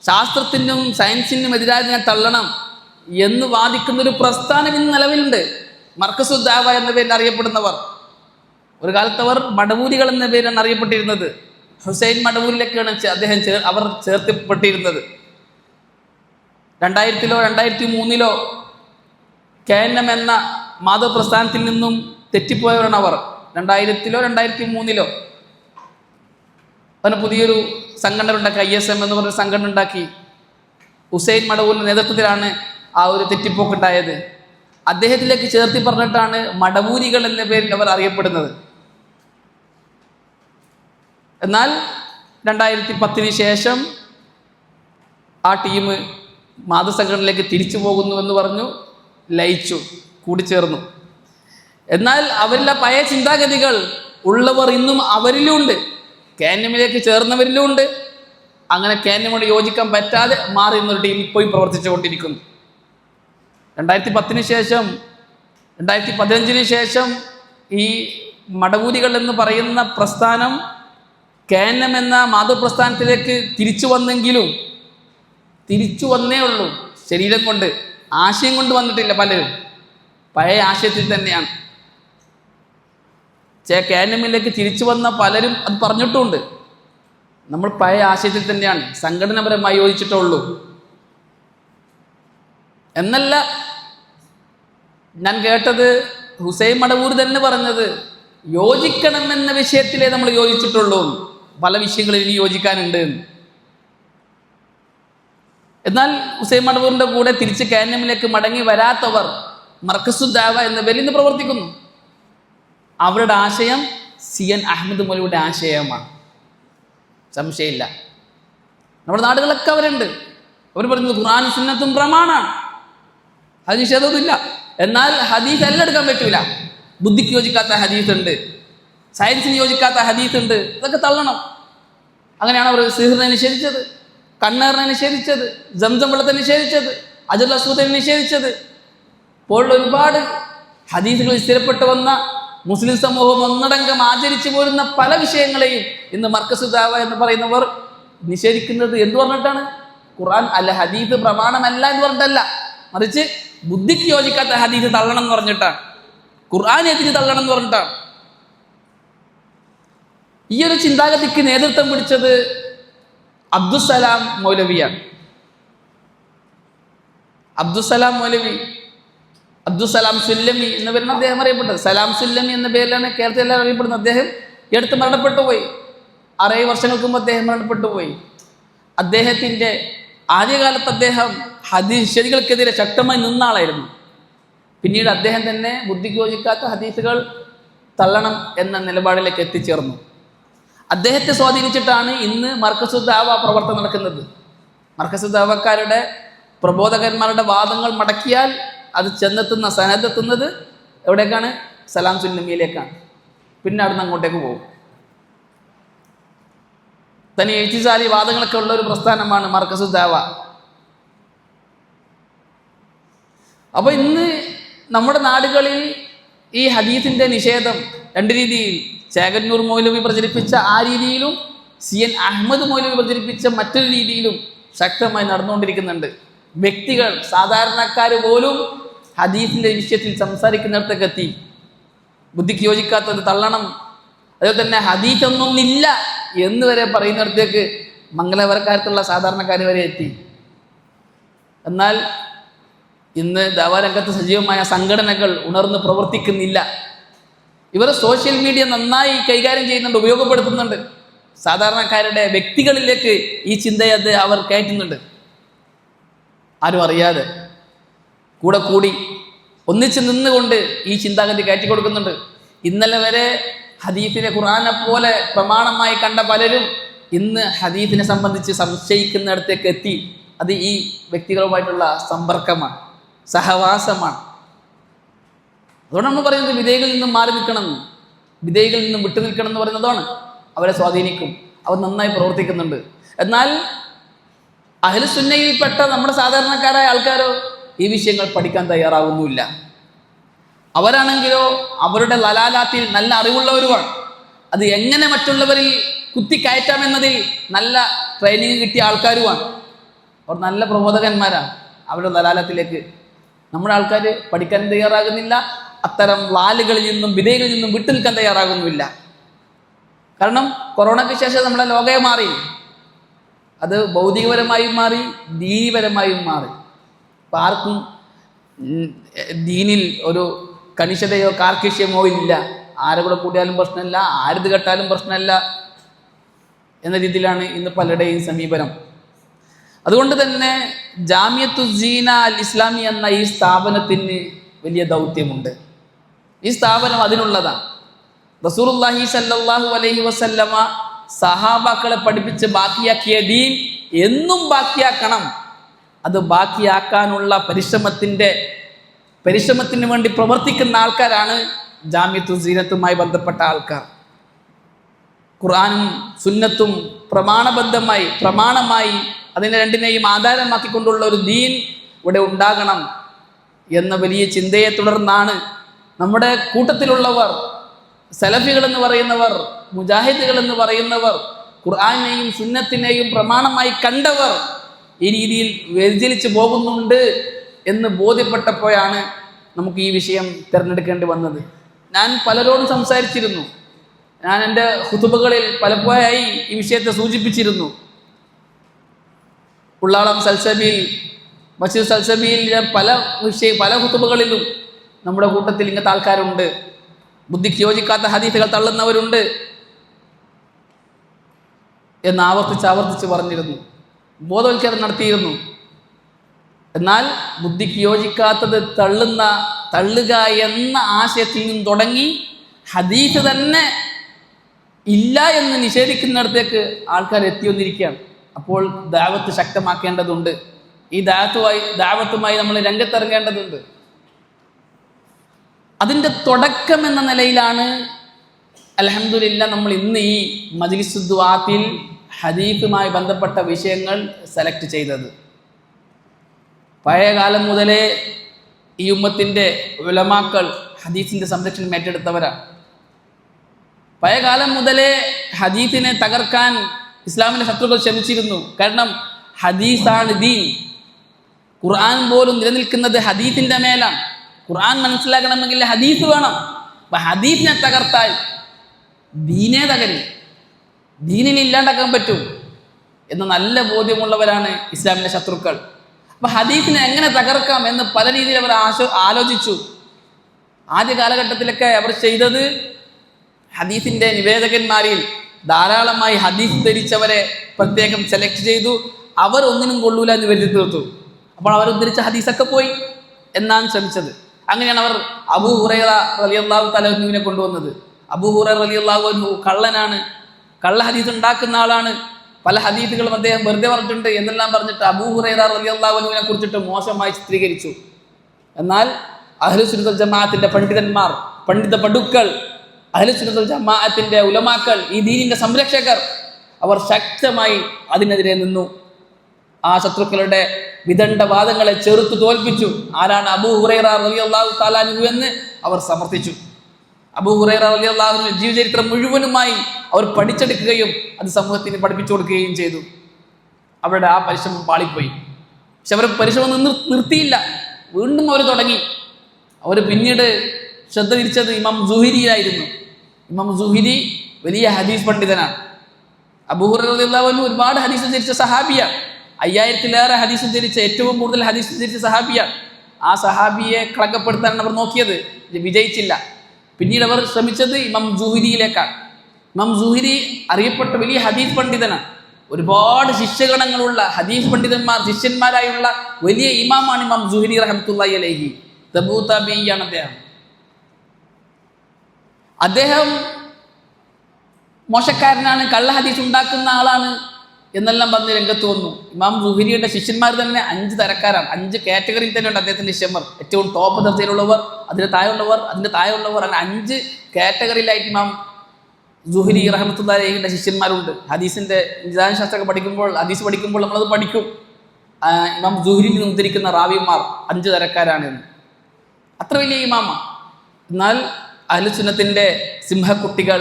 ശാസ്ത്രത്തിനും സയൻസിനും എതിരായതിനെ തള്ളണം എന്ന് വാദിക്കുന്നൊരു പ്രസ്ഥാനം ഇന്ന് നിലവിലുണ്ട്. മർക്കസു ദഅവ എന്ന പേരിൽ അറിയപ്പെടുന്നവർ. ഒരു കാലത്ത് അവർ മടവൂരികൾ എന്ന പേരാണ് അറിയപ്പെട്ടിരുന്നത്. ഹുസൈൻ മടവൂരിലേക്കാണ് അവർ ചേർത്തപ്പെട്ടിരുന്നത്. 2000-ലോ 2003-ലോ KNM എന്ന മാതൃപ്രസ്ഥാനത്തിൽ നിന്നും തെറ്റിപ്പോയവരാണ് അവർ. 2000-ലോ 2003-ലോ അവന് പുതിയൊരു സംഘടന ഉണ്ടാക്കി, ISM എന്ന് പറഞ്ഞൊരു സംഘടന ഉണ്ടാക്കി. ഹുസൈൻ മടവൂരിൻ്റെ നേതൃത്വത്തിലാണ് ആ ഒരു തെറ്റിപ്പോക്കുണ്ടായത്. അദ്ദേഹത്തിലേക്ക് ചേർത്തി പറഞ്ഞിട്ടാണ് മടവൂരികൾ എന്ന പേരിൽ അവർ അറിയപ്പെടുന്നത്. എന്നാൽ 2010-ന് ശേഷം ആ ടീം മാതൃസംഘടനയിലേക്ക് തിരിച്ചു പോകുന്നു എന്ന് പറഞ്ഞു, ലയിച്ചു, കൂടിച്ചേർന്നു. എന്നാൽ അവരിലെ പഴയ ചിന്താഗതികൾ ഉള്ളവർ ഇന്നും അവരിലുമുണ്ട്, KNM-ലേക്ക് ചേർന്നവരിലുമുണ്ട്. അങ്ങനെ KNM-ഓട് യോജിക്കാൻ പറ്റാതെ മാറി എന്നൊരു ടീം ഇപ്പോഴും പ്രവർത്തിച്ചു കൊണ്ടിരിക്കുന്നു. 2010-ന് ശേഷം 2015-ന് ശേഷം ഈ മടവൂരികൾ എന്ന് പറയുന്ന പ്രസ്ഥാനം KNM എന്ന മാതൃപ്രസ്ഥാനത്തിലേക്ക് തിരിച്ചു വന്നെങ്കിലും തിരിച്ചു വന്നേ ഉള്ളൂ. ശരീരം കൊണ്ട്, ആശയം കൊണ്ട് വന്നിട്ടില്ല. പലരും പഴയ ആശയത്തിൽ തന്നെയാണ്. KNM-ലേക്ക് തിരിച്ചു വന്ന പലരും അത് പറഞ്ഞിട്ടുമുണ്ട്. നമ്മൾ പഴയ ആശയത്തിൽ തന്നെയാണ്, സംഘടനാപരമായി യോജിച്ചിട്ടുള്ളൂ എന്നല്ല. ഞാൻ കേട്ടത് ഹുസൈൻ മടവൂർ തന്നെ പറഞ്ഞത്, യോജിക്കണമെന്ന വിഷയത്തിലേ നമ്മൾ യോജിച്ചിട്ടുള്ളൂ, പല വിഷയങ്ങളിൽ ഇനി യോജിക്കാനുണ്ട്. എന്നാൽ ഹുസൈൻ മടവൂരിൻ്റെ കൂടെ തിരിച്ച് KNM-ലേക്ക് മടങ്ങി വരാത്തവർ മർക്കസു ദഅവ എന്ന പേരിൽ ഇന്ന് പ്രവർത്തിക്കുന്നു. അവരുടെ ആശയം CN അഹമ്മദ് മൗലവിയുടെ ആശയമാണ്, സംശയമില്ല. നമ്മുടെ നാടുകളൊക്കെ അവരുണ്ട്. അവർ പറയുന്നത് ഖുർആനും സുന്നത്തും പ്രമാണമാണ്, അത് നിഷേധമൊന്നുമില്ല. എന്നാൽ ഹദീസ് എല്ലാം എടുക്കാൻ പറ്റൂല. ബുദ്ധിക്ക് യോജിക്കാത്ത ഹദീസ് ഉണ്ട്, സയൻസിന് യോജിക്കാത്ത ഹദീസ് ഉണ്ട്, ഇതൊക്കെ തള്ളണം. അങ്ങനെയാണ് അവർ സിഹ്റിനെ നിഷേധിച്ചത്, കണ്ണേറിനെ നിഷേധിച്ചത്, സംസം വെള്ളത്തെ നിഷേധിച്ചത്, അജുൽ അസ്വദിനെ നിഷേധിച്ചത്. ഇപ്പോൾ ഒരുപാട് ഹദീസുകളിൽ സ്ഥിരപ്പെട്ടു വന്ന മുസ്ലിം സമൂഹം ഒന്നടങ്കം ആചരിച്ചു പോരുന്ന പല വിഷയങ്ങളെയും ഇന്ന് മർക്കസു ദഅവ എന്ന് പറയുന്നവർ നിഷേധിക്കുന്നത് എന്ത് പറഞ്ഞിട്ടാണ്? ഖുർആൻ അല്ല, ഹദീസ് പ്രമാണമല്ല എന്ന് പറഞ്ഞിട്ടല്ല, മറിച്ച് ബുദ്ധിക്ക് യോജിക്കാത്ത ഹദീസ് തള്ളണം എന്ന് പറഞ്ഞിട്ടാണ്. ഖുർആനെതിരെ തള്ളണം എന്ന് പറഞ്ഞിട്ടാണ്. ഈ ഒരു ചിന്താഗതിക്ക് നേതൃത്വം പിടിച്ചത് അബ്ദുസ്സലാം മൗലവിയാണ്. അബ്ദുസ്സലാം മൗലവി, അബ്ദുസ്സലാം സുല്ലമി എന്ന പേരാണ് അദ്ദേഹം അറിയപ്പെട്ടത്. സലാം സുല്ലമി എന്ന പേരിലാണ് കേരളത്തിൽ എല്ലാവരും അറിയപ്പെടുന്നത്. അദ്ദേഹം ഈ അടുത്ത് മരണപ്പെട്ടു പോയി. 6 വർഷങ്ങൾക്ക് മുമ്പ് അദ്ദേഹം മരണപ്പെട്ടു പോയി. അദ്ദേഹത്തിൻ്റെ ആദ്യകാലത്ത് അദ്ദേഹം ഹദീസ് ശരികൾക്കെതിരെ ശക്തമായി നിന്ന ആളായിരുന്നു. പിന്നീട് അദ്ദേഹം തന്നെ ബുദ്ധിക്ക് യോജിക്കാത്ത ഹദീസുകൾ തള്ളണം എന്ന നിലപാടിലേക്ക് എത്തിച്ചേർന്നു. അദ്ദേഹത്തെ സ്വാധീനിച്ചിട്ടാണ് ഇന്ന് മർക്കസു ദഅവ പ്രവർത്തനം നടക്കുന്നത്. മർക്കസു ദഅവക്കാരുടെ പ്രബോധകന്മാരുടെ വാദങ്ങൾ മടക്കിയാൽ അത് ചെന്നെത്തുന്ന സനദെത്തുന്നത് എവിടേക്കാണ്? സലാം സുല്ലമിയിലേക്കാണ്. പിന്നെ അവിടുന്ന് അങ്ങോട്ടേക്ക് പോകും. തനി എഴുത്തിസാലി വാദങ്ങളൊക്കെ ഉള്ള ഒരു പ്രസ്ഥാനമാണ് മർക്കസു ദഅവ. അപ്പോൾ ഇന്ന് നമ്മുടെ നാടുകളിൽ ഈ ഹദീസിൻ്റെ നിഷേധം 2 രീതിയിൽ, ചേകന്നൂർ മൗലവി പ്രചരിപ്പിച്ച ആ രീതിയിലും CN അഹമ്മദ് മൗലവി പ്രചരിപ്പിച്ച മറ്റൊരു രീതിയിലും ശക്തമായി നടന്നുകൊണ്ടിരിക്കുന്നുണ്ട്. വ്യക്തികൾ, സാധാരണക്കാർ പോലും ഹദീസിൻ്റെ വിഷയത്തിൽ സംസാരിക്കുന്നിടത്തേക്ക് എത്തി. ബുദ്ധിക്ക് യോജിക്കാത്തത് തള്ളണം, അതുപോലെ തന്നെ ഹദീസൊന്നൊന്നില്ല എന്ന് വരെ പറയുന്നിടത്തേക്ക് മംഗലപരക്കാരത്തുള്ള സാധാരണക്കാർ വരെ എത്തി. എന്നാൽ ഇന്ന് ദഅവരംഗത്ത് സജീവമായ സംഘടനകൾ ഉണർന്ന് പ്രവർത്തിക്കുന്നില്ല. ഇവർ സോഷ്യൽ മീഡിയ നന്നായി കൈകാര്യം ചെയ്യുന്നുണ്ട്, ഉപയോഗപ്പെടുത്തുന്നുണ്ട്. സാധാരണക്കാരുടെ വ്യക്തികളിലേക്ക് ഈ ചിന്തയെ അവർ കയറ്റുന്നുണ്ട്. ആരും അറിയാതെ കൂടെ കൂടി ഒന്നിച്ച് നിന്നുകൊണ്ട് ഈ ചിന്താഗതി കയറ്റി കൊടുക്കുന്നുണ്ട്. ഇന്നലെ വരെ ഹദീസിനെ ഖുർആനെ പോലെ പ്രമാണമായി കണ്ട പലരും ഇന്ന് ഹദീസിനെ സംബന്ധിച്ച് സംശയിക്കുന്നിടത്തേക്ക് എത്തി. അത് ഈ വ്യക്തികളുമായിട്ടുള്ള സമ്പർക്കമാണ്, സഹവാസമാണ്. അതുകൊണ്ട് നമ്മൾ പറയുന്നത് വിധേയകളിൽ നിന്നും മാറി നിൽക്കണം, വിധേയകളിൽ നിന്നും വിട്ടു നിൽക്കണം എന്ന് പറയുന്നതാണ്. അവരെ സ്വാധീനിക്കും, അവർ നന്നായി പ്രവർത്തിക്കുന്നുണ്ട്. എന്നാൽ അഹ്ലു സുന്നയിൽപ്പെട്ട നമ്മുടെ സാധാരണക്കാരായ ആൾക്കാരോ ഈ വിഷയങ്ങൾ പഠിക്കാൻ തയ്യാറാവുന്നുമില്ല. അവരാണെങ്കിലോ അവരുടെ ലലാലാത്തിൽ നല്ല അറിവുള്ളവരുമാണ്. അത് എങ്ങനെ മറ്റുള്ളവരിൽ കുത്തിക്കയറ്റാമെന്നതിൽ നല്ല ട്രെയിനിങ് കിട്ടിയ ആൾക്കാരുമാണ്. അവർ നല്ല പ്രബോധകന്മാരാണ്. അവരുടെ ലലാലത്തിലേക്ക് നമ്മുടെ ആൾക്കാർ പഠിക്കാൻ തയ്യാറാകുന്നില്ല. അത്തരം വാലുകളിൽ നിന്നും വിധേയകളിൽ നിന്നും വിട്ടു നിൽക്കാൻ തയ്യാറാകുന്നുമില്ല. കാരണം കൊറോണയ്ക്ക് ശേഷം നമ്മുടെ ലോകയെ മാറി. അത് ഭൗതികപരമായും മാറി, ദീനീപരമായും മാറി. അപ്പം ആർക്കും ദീനിൽ ഒരു കണിശതയോ കാർക്കശ്യമോ ഇല്ല. ആരെ കൂടെ കൂടിയാലും പ്രശ്നമില്ല, ആരത് കേട്ടാലും പ്രശ്നമില്ല എന്ന രീതിയിലാണ് ഇന്ന് പലരുടെയും സമീപനം. അതുകൊണ്ട് തന്നെ ജാമിയത്തുസ്സീന അൽ ഇസ്ലാമി എന്ന ഈ സ്ഥാപനത്തിന് വലിയ ദൗത്യമുണ്ട്. ഈ സ്ഥാപനം അതിനുള്ളതാണ്. റസൂലുള്ളാഹി സ്വല്ലല്ലാഹു അലൈഹി വസല്ലമ സഹാബാക്കളെ പഠിപ്പിച്ച് ബാക്കിയാക്കിയ ദീൻ എന്നും ബാക്കിയാക്കണം. അത് ബാക്കിയാക്കാനുള്ള പരിശ്രമത്തിന് വേണ്ടി പ്രവർത്തിക്കുന്ന ആൾക്കാരാണ് ജാമിയത്തുസ്സീനത്തുമായി ബന്ധപ്പെട്ട ആൾക്കാർ. ഖുർആനും സുന്നത്തും പ്രമാണമായി അതിനെ രണ്ടിനെയും ആധാരമാക്കിക്കൊണ്ടുള്ള ഒരു ദീൻ ഇവിടെ ഉണ്ടാകണം എന്ന വലിയ ചിന്തയെ തുടർന്നാണ് നമ്മുടെ കൂട്ടത്തിലുള്ളവർ, സലഫികൾ എന്ന് പറയുന്നവർ, മുജാഹിദുകൾ എന്ന് പറയുന്നവർ, ഖുർആനെയും സുന്നത്തിനെയും പ്രമാണമായി കണ്ടവർ ഈ രീതിയിൽ വ്യതിചലിച്ച് പോകുന്നുണ്ട് എന്ന് ബോധ്യപ്പെട്ടപ്പോഴാണ് നമുക്ക് ഈ വിഷയം തിരഞ്ഞെടുക്കേണ്ടി വന്നത്. ഞാൻ പലരോടും സംസാരിച്ചിരുന്നു. ഞാൻ എൻ്റെ ഖുതുബകളിൽ പലപ്പോഴായി ഈ വിഷയത്തെ സൂചിപ്പിച്ചിരുന്നു. ഉള്ളാളം സൽസബീൽ, മസ്ജിദ് സൽസബീൽ പല ഖുതുബകളിലും നമ്മുടെ കൂട്ടത്തിൽ ഇങ്ങനത്തെ ആൾക്കാരുണ്ട്, ബുദ്ധിക്ക് യോജിക്കാത്ത ഹദീസുകൾ തള്ളുന്നവരുണ്ട് എന്ന് ആവർത്തിച്ച് പറഞ്ഞിരുന്നു, ബോധവൽക്കരണം നടത്തിയിരുന്നു. എന്നാൽ ബുദ്ധിക്ക് യോജിക്കാത്തത് തള്ളുക എന്ന ആശയത്തിൽ നിന്ന് തുടങ്ങി ഹദീസ് തന്നെ ഇല്ല എന്ന് നിഷേധിക്കുന്നിടത്തേക്ക് ആൾക്കാർ എത്തി വന്നിരിക്കുകയാണ്. അപ്പോൾ ദഅവത്ത് ശക്തമാക്കേണ്ടതുണ്ട്. ഈ ദഅവത്തുമായി നമ്മൾ രംഗത്തിറങ്ങേണ്ടതുണ്ട്. അതിൻ്റെ തുടക്കം എന്ന നിലയിലാണ് അൽഹംദുലില്ലാ നമ്മൾ ഇന്ന് ഈ മജ്ലിസു ദുആത്തിൽ ഹദീസുമായി ബന്ധപ്പെട്ട വിഷയങ്ങൾ സെലക്ട് ചെയ്തത്. പഴയ കാലം മുതലേ ഈ ഉമ്മത്തിൻ്റെ ഉലമാക്കൾ ഹദീസിൻ്റെ സംരക്ഷണം ഏറ്റെടുത്തവരാണ്. പഴയ കാലം മുതലേ ഹദീസിനെ തകർക്കാൻ ഇസ്ലാമിൻ്റെ ശത്രുക്കൾ ശ്രമിച്ചിരുന്നു. കാരണം ഹദീസാണ് ദീൻ. ഖുർആൻ പോലും നിലനിൽക്കുന്നത് ഹദീസിൻ്റെ മേലാണ്. ഖുർആൻ മനസ്സിലാക്കണമെങ്കിൽ ഹദീസ് വേണം. അപ്പൊ ഹദീസിനെ തകർത്താൽ ദീനേ തകരും, ദീനിനെ ഇല്ലാണ്ടാക്കാൻ പറ്റും എന്ന് നല്ല ബോധ്യമുള്ളവരാണ് ഇസ്ലാമിന്റെ ശത്രുക്കൾ. അപ്പൊ ഹദീസിനെ എങ്ങനെ തകർക്കാം എന്ന് പല രീതിയിൽ അവർ ആലോചിച്ചു. ആദ്യ കാലഘട്ടത്തിലൊക്കെ അവർ ചെയ്തത് ഹദീസിന്റെ നിവേദകന്മാരിൽ ധാരാളമായി ഹദീസ് ധരിച്ചവരെ പ്രത്യേകം സെലക്ട് ചെയ്തു. അവർ ഒന്നിനും കൊള്ളൂല എന്ന് വരുത്തി തീർത്തു. അപ്പോൾ അവർ ഉദ്ധരിച്ച ഹദീസൊക്കെ പോയി എന്നാണ് ശ്രമിച്ചത്. അങ്ങനെയാണ് അവർ അബൂ ഹുറൈറ റളിയല്ലാഹു തആല അൻഹുവിനെ കൊണ്ടുവന്നത്. അബൂ ഹുറൈറ റളിയല്ലാഹു അൻഹു കള്ളനാണ്, കള്ള ഹദീസ് ഉണ്ടാക്കുന്ന ആളാണ്, പല ഹദീസുകളും അദ്ദേഹം വെറുതെ പറഞ്ഞിട്ടുണ്ട് എന്നെല്ലാം പറഞ്ഞിട്ട് അബൂ ഹുറൈറ റളിയല്ലാഹു അൻഹുവിനെ കുറിച്ചിട്ട് മോശമായി ചിത്രീകരിച്ചു. എന്നാൽ അഹ്ലുസുന്നത്ത് വൽ ജമാഅത്തിന്റെ പണ്ഡിതന്മാർ, പണ്ഡിത പടുക്കൾ, അഹ്ലുസുന്നത്ത് വൽ ജമാഅത്തിന്റെ ഉലമാക്കൾ, ഈ ദീനിന്റെ സംരക്ഷകർ, അവർ ശക്തമായി അതിനെതിരെ നിന്നു. ആ ശത്രുക്കളുടെ വിദണ്ഡവാദങ്ങളെ ചെറുത്തു തോൽപ്പിച്ചു. ആരാണ് അബൂ ഹുറൈറ റളിയല്ലാഹു തആല അൻഹു എന്ന് അവർ സമർത്ഥിച്ചു. അബൂ ഹുറൈറ റളിയല്ലാഹു അൻഹു ജീവചരിത്രം മുഴുവനുമായി അവർ പഠിച്ചെടുക്കുകയും അത് സമൂഹത്തിന് പഠിപ്പിച്ചു കൊടുക്കുകയും ചെയ്തു. അവരുടെ ആ പരിശ്രമം പാളിപ്പോയി. പക്ഷെ അവർ പരിശ്രമം നിർത്തിയില്ല, വീണ്ടും അവർ തുടങ്ങി. അവർ പിന്നീട് ശ്രദ്ധ തിരിച്ചത് ഇമാം സുഹരിയായിരുന്നു. ഇമാം സുഹരി വലിയ ഹദീസ് പണ്ഡിതനാണ്. അബൂ ഹുറൈറ റളിയല്ലാഹു അൻഹു ഒരുപാട് ഹദീസ് ധരിച്ച സഹാബിയാണ്. 5000-ലേറെ ഹദീസ് ധരിച്ച, ഏറ്റവും കൂടുതൽ ഹദീസ് ധരിച്ച സഹാബിയാണ്. ആ സഹാബിയെ കളങ്കപ്പെടുത്താനാണ് അവർ നോക്കിയത്, വിജയിച്ചില്ല. പിന്നീട് അവർ ശ്രമിച്ചത് ഇമാം സുഹരിയിലേക്കാണ്. ഇമാം സുഹരി അറിയപ്പെട്ട വലിയ ഹദീസ് പണ്ഡിതനാണ്. ഒരുപാട് ശിഷ്യഗണങ്ങളുള്ള ഹദീസ് പണ്ഡിതന്മാർ, ശിഷ്യന്മാരായുള്ള വലിയ ഇമാമാണ് ഇമാം സുഹരി റഹ്മത്തുള്ളാഹി അലൈഹി. തബൂ താബിഈയാണ് അദ്ദേഹം. അദ്ദേഹം മോശക്കാരനാണ്, കള്ള ഹദീസ് ഉണ്ടാക്കുന്ന ആളാണ് എന്നെല്ലാം പറഞ്ഞ് രംഗത്ത് വന്നു. ഇമാം സുഹരിയുടെ ശിഷ്യന്മാർ തന്നെ 5 തരക്കാരാണ്, 5 കാറ്റഗറിയിൽ തന്നെയുണ്ട് അദ്ദേഹത്തിന്റെ ശിഷ്യന്മാർ. ഏറ്റവും ടോപ്പ് ദർജയിലുള്ളവർ, അതിന്റെ താഴെയുള്ളവർ, അതിന്റെ താഴെയുള്ളവർ, അങ്ങനെ 5 കാറ്റഗറിയിലായിട്ട് ഇമാം സുഹരി റഹ്മത്തുള്ളാഹി അലൈഹിയുടെ ശിഷ്യന്മാരുണ്ട്. ഹദീസിന്റെ നിദാനശാസ്ത്രമൊക്കെ പഠിക്കുമ്പോൾ, ഹദീസ് പഠിക്കുമ്പോൾ നമ്മളത് പഠിക്കും. ഇമാം സുഹരിയിൽ നിന്ന് ഉദ്ധരിക്കുന്ന റാവിമാർ 5 തരക്കാരാണ് എന്ന്. അത്ര വലിയ ഇമാമ. എന്നാൽ അഹ്ലുസുന്നത്തിന്റെ സിംഹക്കുട്ടികൾ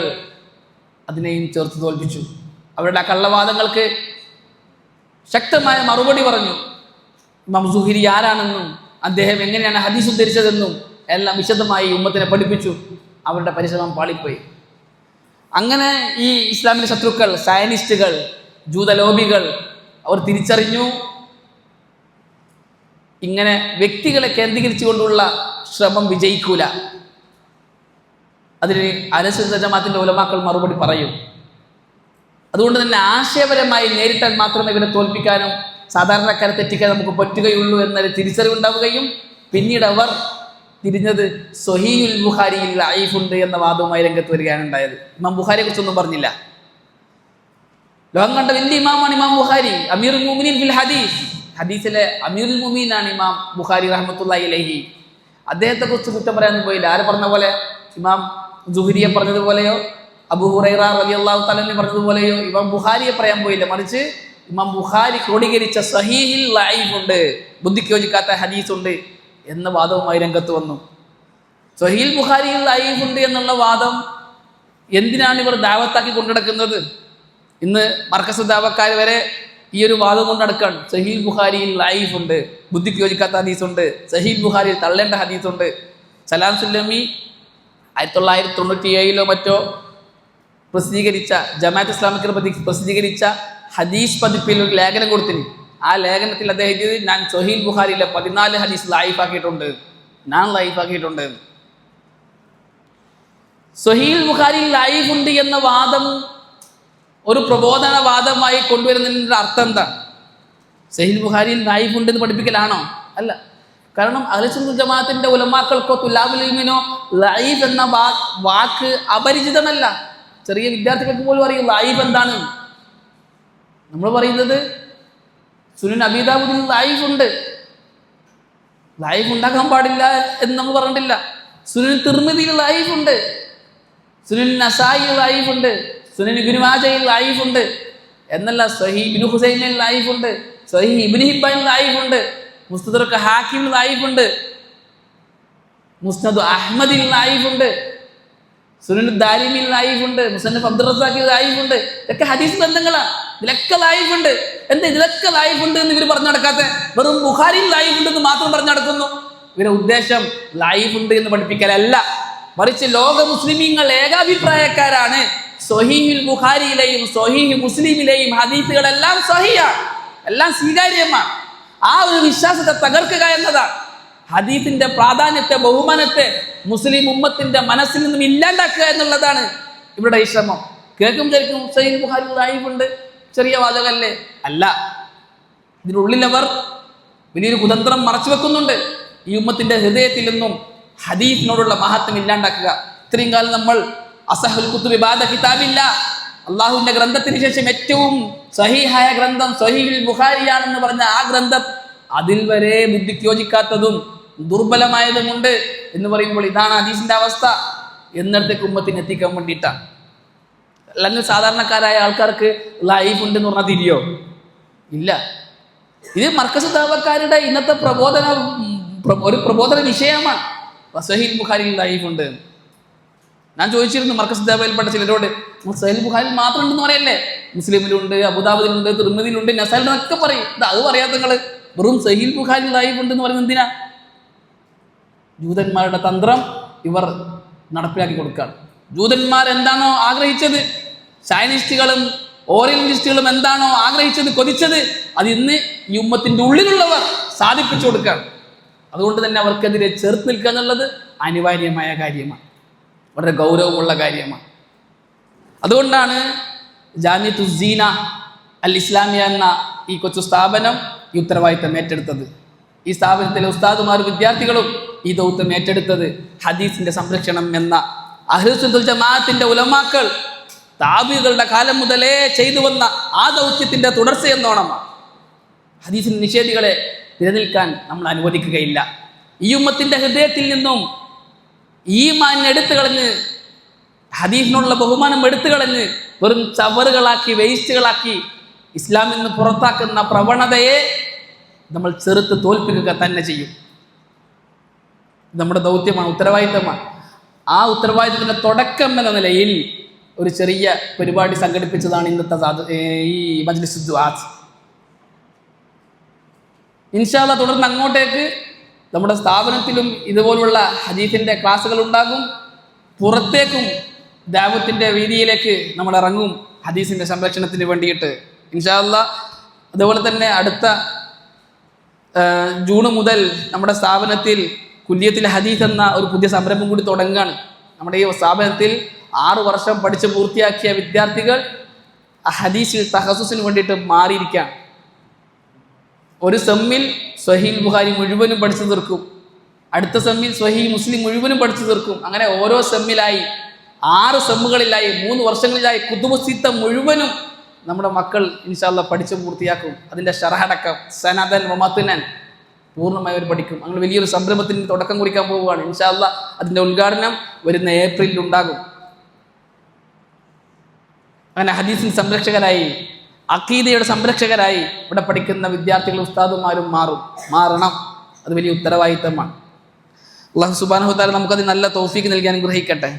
അതിനെയും ചേർത്ത് തോൽപ്പിച്ചു. അവരുടെ ആ കള്ളവാദങ്ങൾക്ക് ശക്തമായ മറുപടി പറഞ്ഞു. ഇമാം സുഹരി ആരാണെന്നും അദ്ദേഹം എങ്ങനെയാണ് ഹദീസ് ഉദ്ധരിച്ചതെന്നും എല്ലാം വിശദമായി ഉമ്മത്തിനെ പഠിപ്പിച്ചു. അവരുടെ പരിശ്രമം പാളിപ്പോയി. അങ്ങനെ ഈ ഇസ്ലാമിലെ ശത്രുക്കൾ, സയനിസ്റ്റുകൾ, ജൂതലോബികൾ അവർ തിരിച്ചറിഞ്ഞു, ഇങ്ങനെ വ്യക്തികളെ കേന്ദ്രീകരിച്ചുകൊണ്ടുള്ള ശ്രമം വിജയിക്കൂല. അതിന് അഹ്ലുസുന്നത്ത് ജമാഅത്തിന്റെ ഉലമാക്കൾ മറുപടി പറയും. അതുകൊണ്ട് തന്നെ ആശയപരമായി നേരിട്ടാൽ മാത്രമേ ഇവരെ തോൽപ്പിക്കാനും സാധാരണക്കാരെ തെറ്റിക്കാൻ നമുക്ക് പറ്റുകയുള്ളൂ എന്നൊരു തിരിച്ചറിവുണ്ടാവുകയും പിന്നീട് അവർ തിരിഞ്ഞത് സ്വഹീഹുൽ ബുഖാരിയിൽ ലഈഫുണ്ട് എന്ന വാദവുമായി രംഗത്ത് വരികയാണ് ഉണ്ടായത്. ഇമാം ബുഖാരിയെ കുറിച്ചൊന്നും പറഞ്ഞില്ല. ലോകം കണ്ട വലിയ ഇമാമാണ് ഇമാം ബുഖാരി, അമീറുൽ മുഅ്മിനീൻ ഫിൽ ഹദീസ്. ഹദീസിലെ അമീറുൽ മുഅ്മിനീനാണ് ഇമാം ബുഖാരി റഹ്മത്തുള്ളാഹി അലൈഹി. അദ്ദേഹത്തെ കുറിച്ച് കുറ്റം പറയാനൊന്നും പോയില്ല. ആര് പറഞ്ഞ പോലെ? ഇമാം സുഹരിയെ പറഞ്ഞതുപോലെയോ അബൂ ഹുറൈറ റളിയല്ലാഹു തആല പറഞ്ഞതുപോലെയോ ഇമാം ബുഖാരിയെ പറയാൻ പോയില്ല. മറിച്ച് ഇമാം ബുഖാരി ക്രോഡീകരിച്ച സഹീഹിൽ ലഈഫുണ്ട്, ബുദ്ധിക്ക് യോജിക്കാത്ത ഹദീസുണ്ട് എന്ന വാദവുമായി രംഗത്ത് വന്നു. സഹീൽ ബുഖാരിയിൽ ലഈഫുണ്ട് എന്നുള്ള വാദം എന്തിനാണ് ഇവർ ദാവത്താക്കി കൊണ്ടുനടക്കുന്നത്? ഇന്ന് മർക്കസ് ദാവക്കാർ വരെ ഈ ഒരു വാദം കൊണ്ട് നടക്കാണ്. സഹീൽ ബുഖാരിയിൽ ലഈഫുണ്ട്, ബുദ്ധിക്ക് യോജിക്കാത്ത ഹദീസുണ്ട്, സഹീൽ ബുഖാരിയിൽ തള്ളേണ്ട ഹദീസുണ്ട്. സലാം സുല്ലമി 1997 മറ്റോ പ്രസിദ്ധീകരിച്ച, ജമാഅത്ത് ഇസ്ലാമിക്ക് പ്രസിദ്ധീകരിച്ച ഹദീസ് പതിപ്പിൽ ഒരു ലേഖനം കൊടുത്തിന്. ആ ലേഖനത്തിൽ അദ്ദേഹം ഞാൻ സഹീൽ ബുഖാരിയിലെ 14 ഹദീസ് ലഈഫാക്കിയിട്ടുണ്ട്, ഞാൻ ലഈഫാക്കിയിട്ടുണ്ട്. സഹീൽ ബുഖാരിയിൽ ലഈഫുണ്ട് എന്ന വാദം ഒരു പ്രബോധന വാദമായി കൊണ്ടുവരുന്നതിൻ്റെ അർത്ഥം എന്താ? സഹീൽ ബുഖാരിയിൽ ലഈഫുണ്ട് എന്ന് പഠിപ്പിക്കലാണോ? അല്ല. കാരണം അഹ്ലുസുന്നത്ത് ജമാഅത്തിന്റെ ഉലമാക്കൾക്കോ തുലാബുൽ ഇൽമിനോ ലഈഫ് എന്ന വാക്ക് അപരിചിതമല്ല. ചെറിയ വിദ്യാർത്ഥികൾക്ക് പോലും അറിയും ലഈഫ് എന്താണ്. നമ്മൾ പറയുന്നത് സുനൻ അബീ ദാവൂദിൽ ലഈഫുണ്ട്, ലഈഫ് ഉണ്ടാക്കാൻ പാടില്ല എന്ന് നമ്മൾ പറഞ്ഞിട്ടില്ല. സുനൻ തിർമിദിയിൽ ലഈഫുണ്ട്, സുനൻ നസായിൽ ലഈഫുണ്ട്, സുനൻ ഇബ്നു മാജയിൽ ലഈഫുണ്ട് എന്നല്ല. സ്വഹീഹ് ഇബ്നു ഖുസൈമയിൽ ലഈഫുണ്ട്, സ്വഹീഹ് ഇബ്നു ഹിബ്ബാനിൽ ലഈഫുണ്ട്, മുസ്തദറക് ഹാക്കിമിൽ ലഈഫുണ്ട്, മുസ്നദ് അഹ്മദിൽ ലഈഫുണ്ട്, സുനൻ ദാരിമിൽ ലഈഫുണ്ട്, മുസന്നഫ് അബ്ദുർ റസാഖിൽ ലഈഫുണ്ട്. ഇതൊക്കെ ഹദീസ് ബന്ധങ്ങളാണ്. ഇതിലൊക്കെ ലഈഫുണ്ട്. എന്താ ഇതിലൊക്കെ ലഈഫുണ്ട് എന്ന് ഇവർ പറഞ്ഞു നടക്കാത്ത? വെറും ബുഖാരിയിൽ ലഈഫുണ്ട് എന്ന് മാത്രം പറഞ്ഞു നടക്കുന്നു. ഇവരുടെ ഉദ്ദേശം ലൈഫ് ഉണ്ട് എന്ന് പഠിപ്പിക്കലല്ല, മറിച്ച് ലോക മുസ്ലിമീങ്ങൾ ഏകാഭിപ്രായക്കാരാണ്. സ്വഹീഹുൽ ബുഖാരിയിലെയും സ്വഹീഹ് മുസ്ലിമിലെയും ഹദീസുകളെല്ലാം സ്വഹീഹാണ്, എല്ലാം സ്വീകാര്യമാണ്. ആ ഒരു വിശ്വാസത്തെ തകർക്കുക എന്നതാണ്. ഹദീസിന്റെ പ്രാധാന്യത്തെ, ബഹുമാനത്തെ മുസ്ലിം ഉമ്മത്തിന്റെ മനസ്സിൽ നിന്നും ഇല്ലാണ്ടാക്കുക എന്നുള്ളതാണ് ഇവരുടെ ഈ ശ്രമം. കേൾക്കും സ്വഹീഹുൽ ബുഖാരി ലൈഫുണ്ട്, ചെറിയ വാചകല്ലേ? അല്ല, ഇതിനുള്ളിലവർ വലിയൊരു കുതന്ത്രം മറച്ചു വെക്കുന്നുണ്ട്. ഈ ഉമ്മത്തിന്റെ ഹൃദയത്തിൽ നിന്നും ഹദീസിനോടുള്ള മഹത്വം ഇല്ലാണ്ടാക്കുക. ഇത്രയും കാലം നമ്മൾ അസഹുൽ കുത്തുബി ബഅദ കിതാബില്ല, അള്ളാഹുവിന്റെ ഗ്രന്ഥത്തിന് ശേഷം ഏറ്റവും സഹീഹായ ഗ്രന്ഥം സ്വഹീഹുൽ ബുഖാരിയാണെന്ന് പറഞ്ഞ ആ ഗ്രന്ഥം, അതിൽ വരെ ബുദ്ധിക്ക് യോജിക്കാത്തതും ദുർബലമായതുമുണ്ട് എന്ന് പറയുമ്പോൾ ഇതാണ് ഹദീസിന്റെ അവസ്ഥ എന്നിടത്തേക്ക് ഉമ്മത്തിന് എത്തിക്കാൻ വേണ്ടിയിട്ടാണ്. അല്ലെങ്കിൽ സാധാരണക്കാരായ ആൾക്കാർക്ക് ലൈഫ് ഉണ്ടെന്ന് പറഞ്ഞാൽ തിരിയോ? ഇല്ല. ഇത് മർക്കസ് ദഅവക്കാരുടെ ഇന്നത്തെ ഒരു പ്രബോധന വിഷയമാണ്. സ്വഹീഹുൽ ബുഖാരിയിൽ ലൈഫ് ഉണ്ട്. ഞാൻ ചോദിച്ചിരുന്നു മർക്കസ് ദഅവയിൽപ്പെട്ട ചിലരോട്, സ്വഹീഹുൽ ബുഖാരിയിൽ മാത്രം ഉണ്ടെന്ന് പറയല്ലേ? മുസ്ലിമിലുണ്ട്, അബൂദാവൂദിലുണ്ട്, തിർമിദിയിലുണ്ട്, നസായിലുണ്ടൊക്കെ പറയും. അത് പറയാത്ത നിങ്ങള് വെറും സ്വഹീഹുൽ ബുഖാരിയിൽ ലൈഫ് ഉണ്ടെന്ന് പറയുന്നത് എന്തിനാ? ജൂതന്മാരുടെ തന്ത്രം ഇവർ നടപ്പിലാക്കി കൊടുക്കുകയാണ്. ജൂതന്മാർ എന്താണോ ആഗ്രഹിച്ചത്, സയനിസ്റ്റുകളും ഓറിയന്റലിസ്റ്റുകളും എന്താണോ ആഗ്രഹിച്ചത്, കൊതിച്ചത്, അത് ഇന്ന് ഈ ഉമ്മത്തിന്റെ ഉള്ളിലുള്ളവർ സാധിപ്പിച്ചു കൊടുക്കുകയാണ്. അതുകൊണ്ട് തന്നെ അവർക്കെതിരെ ചേർത്ത് നിൽക്കുക എന്നുള്ളത് അനിവാര്യമായ കാര്യമാണ്, വളരെ ഗൗരവമുള്ള കാര്യമാണ്. അതുകൊണ്ടാണ് ജാമിഅത്തുൽ സീന അൽ ഇസ്ലാമിയ എന്ന ഈ കൊച്ചു സ്ഥാപനം ഈ ഉത്തരവാദിത്തം ഏറ്റെടുത്തത്. ഈ സ്ഥാപനത്തിലെ ഉസ്താദുമാരും വിദ്യാർത്ഥികളും ഈ ദൗത്യം ഏറ്റെടുത്തത് ഹദീസിന്റെ സംരക്ഷണം എന്ന അഹ്ലുസ് സുന്നത്തുൽ ജമാഅത്തിന്റെ ഉലമാക്കൾ താബികളുടെ കാലം മുതലേ ചെയ്തു വന്ന ആ ദൗത്യത്തിന്റെ തുടർച്ചയെന്നോണമാണ്. ഹദീസിന്റെ നിഷേധികളെ നിലനിൽക്കാൻ നമ്മൾ അനുവദിക്കുകയില്ല. ഈ ഉമ്മത്തിന്റെ ഹൃദയത്തിൽ നിന്നും ഈമാൻ എടുത്തു കളഞ്ഞ്, ഹദീസിനുള്ള ബഹുമാനം എടുത്തു കളഞ്ഞ് വെറും ചവറുകളാക്കി, വേസ്റ്റുകളാക്കി ഇസ്ലാമിൽ നിന്ന് പുറത്താക്കുന്ന പ്രവണതയെ നമ്മൾ ചെറുത്ത് തോൽപ്പിക്കുക തന്നെ ചെയ്യും. നമ്മുടെ ദൗത്യമാണ്, ഉത്തരവാദിത്തമാണ്. ആ ഉത്തരവാദിത്തത്തിന്റെ തുടക്കം എന്ന നിലയിൽ ഒരു ചെറിയ പരിപാടി സംഘടിപ്പിച്ചതാണ് ഇന്നത്തെ ഈ മജ്ലിസ് ദുആത്ത്. ഇൻഷാ അല്ലാഹ് തുടർന്ന് അങ്ങോട്ടേക്ക് നമ്മുടെ സ്ഥാപനത്തിലും ഇതുപോലുള്ള ഹദീസിന്റെ ക്ലാസ്സുകൾ ഉണ്ടാകും. പുറത്തേക്കും ദഅവത്തിന്റെ വീതിയിലേക്ക് നമ്മൾ ഇറങ്ങും ഹദീസിന്റെ സംരക്ഷണത്തിന് വേണ്ടിയിട്ട് ഇൻഷാ അല്ലാഹ്. അതുപോലെ തന്നെ അടുത്ത ജൂൺ മുതൽ നമ്മുടെ സ്ഥാപനത്തിൽ കുല്ലിയത്തുൽ ഹദീസ് എന്ന ഒരു പുതിയ സംരംഭം കൂടി തുടങ്ങുകയാണ്. നമ്മുടെ ഈ സ്ഥാപനത്തിൽ 6 വർഷം പഠിച്ച് പൂർത്തിയാക്കിയ വിദ്യാർത്ഥികൾ ഹദീസിൽ തഖസ്സുസിന് വേണ്ടിയിട്ട് മാറിയിരിക്കുകയാണ്. ഒരു സെമ്മിൽ സ്വഹീഹുൽ ബുഖാരി മുഴുവനും പഠിച്ചു തീർക്കും, അടുത്ത സെമ്മിൽ സ്വഹീഹ് മുസ്ലിം മുഴുവനും പഠിച്ചു തീർക്കും. അങ്ങനെ ഓരോ സെമ്മിലായി 6 സെമ്മുകളിലായി 3 വർഷങ്ങളിലായി കുതുബുസ് സിത്ത മുഴുവനും നമ്മുടെ മക്കൾ ഇൻഷാ അല്ലാഹ് പഠിച്ച് പൂർത്തിയാക്കും. അതിൻ്റെ ഷറഹടക്കം സനദൻ വമത്നൻ പൂർണ്ണമായി അവർ പഠിക്കും. അങ്ങനെ വലിയൊരു സംരംഭത്തിന് തുടക്കം കുറിക്കാൻ പോവുകയാണ് ഇൻഷാ അല്ലാഹ്. അതിൻ്റെ ഉദ്ഘാടനം വരുന്ന ഏപ്രിലിൽ ഉണ്ടാകും. അങ്ങനെ ഹദീസിന് സംരക്ഷകരായി, അഖീദയുടെ സംരക്ഷകരായി ഇവിടെ പഠിക്കുന്ന വിദ്യാർത്ഥികളും ഉസ്താദുമാരും മാറണം. അത് വലിയ ഉത്തരവാദിത്തമാണ്. അല്ലാഹു സുബ്ഹാനഹു വ തആല നമുക്കത് നല്ല തൗഫീഖ് നൽകി അനുഗ്രഹിക്കട്ടെ.